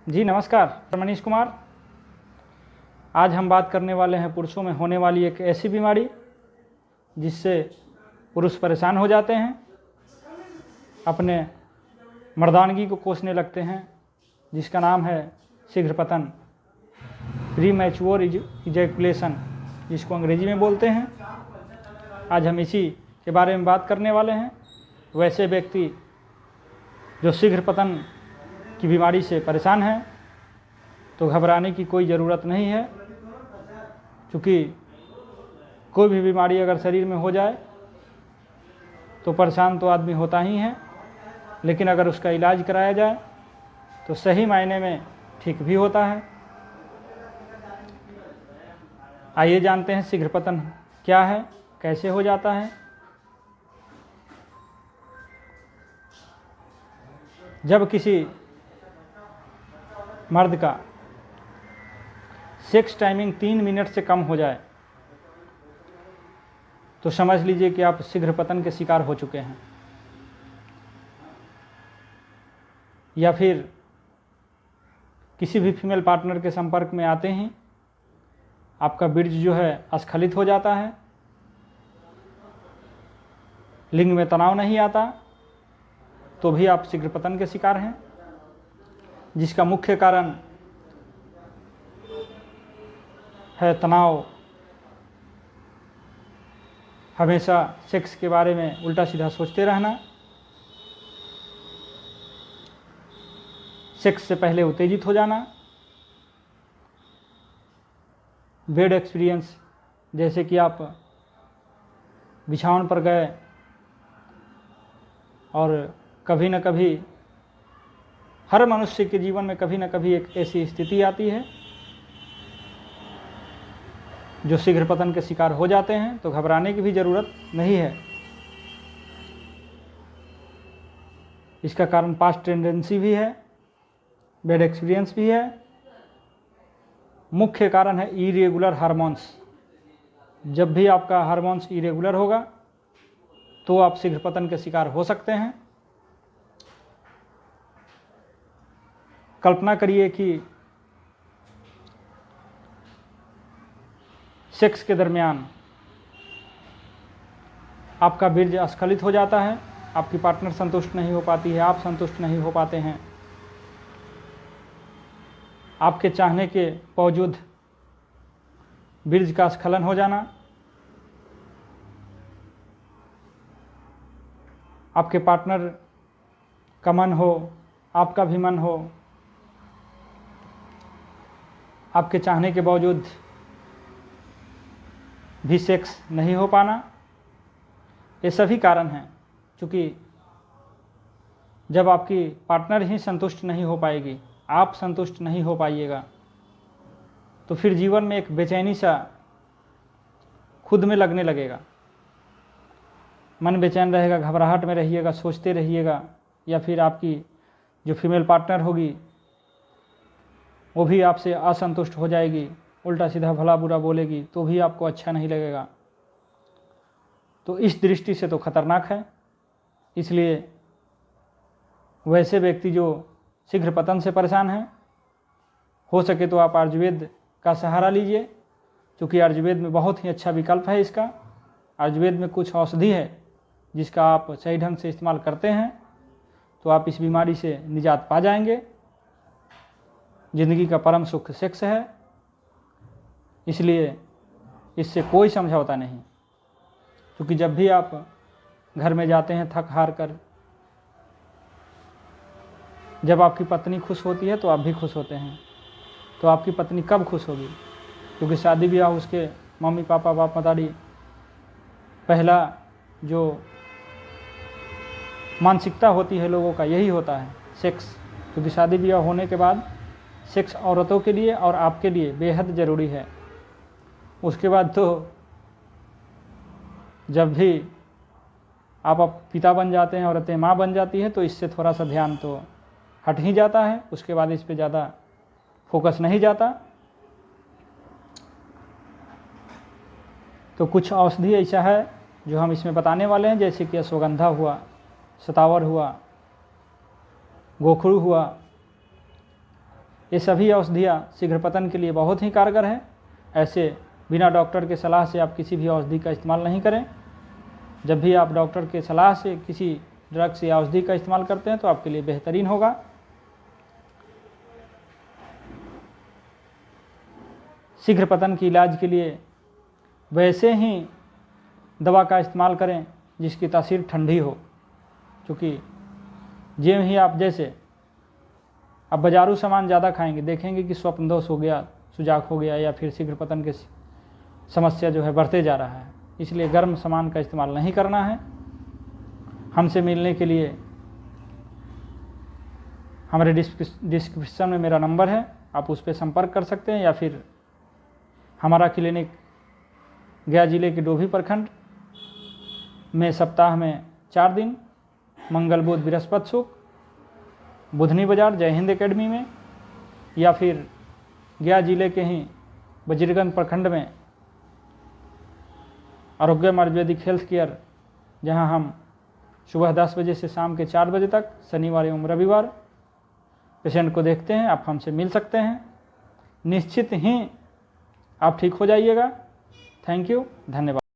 जी नमस्कार, मनीष कुमार। आज हम बात करने वाले हैं पुरुषों में होने वाली एक ऐसी बीमारी जिससे पुरुष परेशान हो जाते हैं, अपने मर्दानगी को कोसने लगते हैं, जिसका नाम है शीघ्र पतन, प्रीमैच्योर इजैकुलेशन, जिसको अंग्रेजी में बोलते हैं। आज हम इसी के बारे में बात करने वाले हैं। वैसे व्यक्ति जो शीघ्र पतन की बीमारी से परेशान है तो घबराने की कोई ज़रूरत नहीं है, क्योंकि कोई भी बीमारी अगर शरीर में हो जाए तो परेशान तो आदमी होता ही है, लेकिन अगर उसका इलाज कराया जाए तो सही मायने में ठीक भी होता है। आइए जानते हैं शीघ्र पतन क्या है, कैसे हो जाता है। जब किसी मर्द का सेक्स टाइमिंग 3 मिनट से कम हो जाए तो समझ लीजिए कि आप शीघ्र पतन के शिकार हो चुके हैं। या फिर किसी भी फीमेल पार्टनर के संपर्क में आते ही आपका बीर्ज जो है स्खलित हो जाता है, लिंग में तनाव नहीं आता, तो भी आप शीघ्र पतन के शिकार हैं, जिसका मुख्य कारण है तनाव। हमेशा सेक्स के बारे में उल्टा सीधा सोचते रहना, सेक्स से पहले उत्तेजित हो जाना, बैड एक्सपीरियंस, जैसे कि आप बिछावन पर गए और कभी न कभी हर मनुष्य के जीवन में कभी न कभी एक ऐसी स्थिति आती है जो शीघ्र पतन के शिकार हो जाते हैं, तो घबराने की भी ज़रूरत नहीं है। इसका कारण पास्ट टेंडेंसी भी है, बैड एक्सपीरियंस भी है। मुख्य कारण है इरेगुलर हार्मोन्स। जब भी आपका हार्मोन्स इरेगुलर होगा तो आप शीघ्र पतन के शिकार हो सकते हैं। कल्पना करिए कि सेक्स के दरमियान आपका बीर्ज स्खलित हो जाता है, आपकी पार्टनर संतुष्ट नहीं हो पाती है, आप संतुष्ट नहीं हो पाते हैं। आपके चाहने के बावजूद बीर्ज का स्खलन हो जाना, आपके पार्टनर का मन हो, आपका भी मन हो, आपके चाहने के बावजूद भी सेक्स नहीं हो पाना, ये सभी कारण हैं। क्योंकि जब आपकी पार्टनर ही संतुष्ट नहीं हो पाएगी, आप संतुष्ट नहीं हो पाइएगा, तो फिर जीवन में एक बेचैनी सा खुद में लगने लगेगा। मन बेचैन रहेगा, घबराहट में रहिएगा, सोचते रहिएगा। या फिर आपकी जो फीमेल पार्टनर होगी वो भी आपसे असंतुष्ट हो जाएगी, उल्टा सीधा भला बुरा बोलेगी, तो भी आपको अच्छा नहीं लगेगा। तो इस दृष्टि से तो खतरनाक है। इसलिए वैसे व्यक्ति जो शीघ्र पतन से परेशान हैं, हो सके तो आप आयुर्वेद का सहारा लीजिए, क्योंकि आयुर्वेद में बहुत ही अच्छा विकल्प है इसका। आयुर्वेद में कुछ औषधि है जिसका आप सही ढंग से इस्तेमाल करते हैं तो आप इस बीमारी से निजात पा जाएंगे। जिंदगी का परम सुख सेक्स है, इसलिए इससे कोई समझौता नहीं। क्योंकि जब भी आप घर में जाते हैं थक हार कर, जब आपकी पत्नी खुश होती है तो आप भी खुश होते हैं। तो आपकी पत्नी कब खुश होगी? क्योंकि शादी ब्याह उसके मम्मी पापा बाप मतारी पहला जो मानसिकता होती है लोगों का यही होता है, सेक्स। क्योंकि शादी ब्याह होने के बाद सेक्स औरतों के लिए और आपके लिए बेहद ज़रूरी है। उसके बाद तो जब भी आप पिता बन जाते हैं, औरतें माँ बन जाती है, तो इससे थोड़ा सा ध्यान तो हट ही जाता है। उसके बाद इस पे ज़्यादा फोकस नहीं जाता। तो कुछ औषधि ऐसा है जो हम इसमें बताने वाले हैं, जैसे कि अश्वगंधा हुआ, शतावर हुआ, गोखरू हुआ, ये सभी औषधियाँ शीघ्र पतन के लिए बहुत ही कारगर है। ऐसे बिना डॉक्टर के सलाह से आप किसी भी औषधि का इस्तेमाल नहीं करें। जब भी आप डॉक्टर के सलाह से किसी ड्रग्स या औषधि का इस्तेमाल करते हैं तो आपके लिए बेहतरीन होगा। शीघ्र पतन के इलाज के लिए वैसे ही दवा का इस्तेमाल करें जिसकी तासीर ठंडी हो, क्योंकि ज्यों ही आप जैसे अब बाजारू सामान ज़्यादा खाएंगे, देखेंगे कि स्वप्न दोष हो गया, सुजाक हो गया, या फिर शीघ्र पतन की समस्या जो है बढ़ते जा रहा है। इसलिए गर्म सामान का इस्तेमाल नहीं करना है। हमसे मिलने के लिए हमारे डिस्क्रिप्शन में मेरा नंबर है, आप उस पर संपर्क कर सकते हैं, या फिर हमारा क्लिनिक गया जिले के डोभी प्रखंड में सप्ताह में 4 दिन मंगल बुध बृहस्पति शुक्र बुधनी बाजार जय हिंद एकेडमी में, या फिर गया जिले के ही वजीरगंज प्रखंड में आरोग्यम आयुर्वेदिक हेल्थ केयर, जहां हम सुबह 10 बजे से शाम के 4 बजे तक शनिवार एवं रविवार पेशेंट को देखते हैं। आप हमसे मिल सकते हैं, निश्चित ही आप ठीक हो जाइएगा। थैंक यू, धन्यवाद।